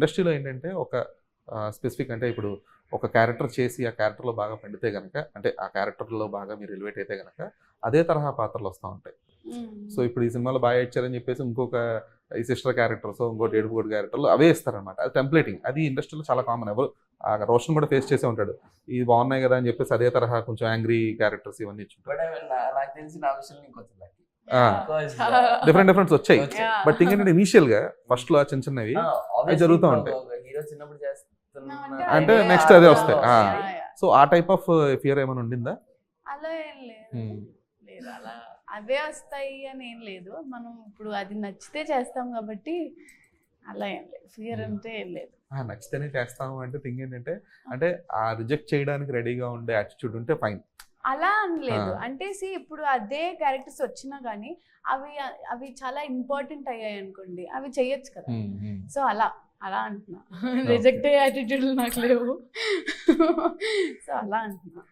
ఇండస్ట్రీలో ఏంటంటే ఒక స్పెసిఫిక్ అంటే ఇప్పుడు ఒక క్యారెక్టర్ చేసి ఆ క్యారెక్టర్లో బాగా పండితే గనక, అంటే ఆ క్యారెక్టర్లో బాగా మీరు ఎలివేట్ అయితే గనక అదే తరహా పాత్రలు వస్తూ ఉంటాయి. సో ఇప్పుడు ఈ సినిమాలో బాగా ఇచ్చారని చెప్పేసి ఇంకొక ఈ సిస్టర్ క్యారెక్టర్స్, ఇంకోటి ఏడుపుగోడు క్యారెక్టర్లు అవే ఇస్తారనమాట. అది టెంప్లేటింగ్. అది ఇండస్ట్రీలో చాలా కామన్. ఎవరు రోషన్ కూడా ఫేస్ చేసే ఉంటాడు. ఇది బాగున్నాయి కదా అని చెప్పేసి అదే తరహా కొంచెం యాంగ్రీ క్యారెక్టర్స్ ఇవన్నీ ఇచ్చుంటారు. నాకు తెలిసి నా విషయం నీకు వచ్చింది. డిఫరెంట్ వచ్చాయి. Yeah. బట్ థింగ్ ఏంటంటే ఇనీషియల్ గా ఫస్ట్ లో చిన్న చిన్నవి అవి జరుగుతూ ఉంటాయి. హీరో చిన్నప్పుడు చేస్తున్నా అంటే next అదే వస్తాయి. సో ఆ టైప్ ఆఫ్ ఫియర్ ఏమైనా ఉండిందా? అలా ఏం లేదు లేదు అలా అవే వస్తాయి అని ఏం లేదు. మనం ఇప్పుడు అది నచ్చితే చేస్తాం కాబట్టి అలా ఏం లేదు, ఫియర్ అంటే ఏం లేదు. నచ్చితేనే చేస్తాము అంటే థింగ్ ఏంటంటే, అంటే ఆ రిజెక్ట్ చేయడానికి రెడీగా ఉండే యాటిట్యూడ్ ఉంటే ఫైన్. అలా అని లేదు. అంటే ఇప్పుడు అదే క్యారెక్టర్స్ వచ్చినా కానీ అవి అవి చాలా ఇంపార్టెంట్ అయ్యాయి అనుకోండి, అవి చెయ్యొచ్చు కదా. సో అలా అలా అంటున్నా. రిజెక్ట్ అయ్యే యాటిట్యూడ్ నాకు లేవు. సో అలా అంటున్నా.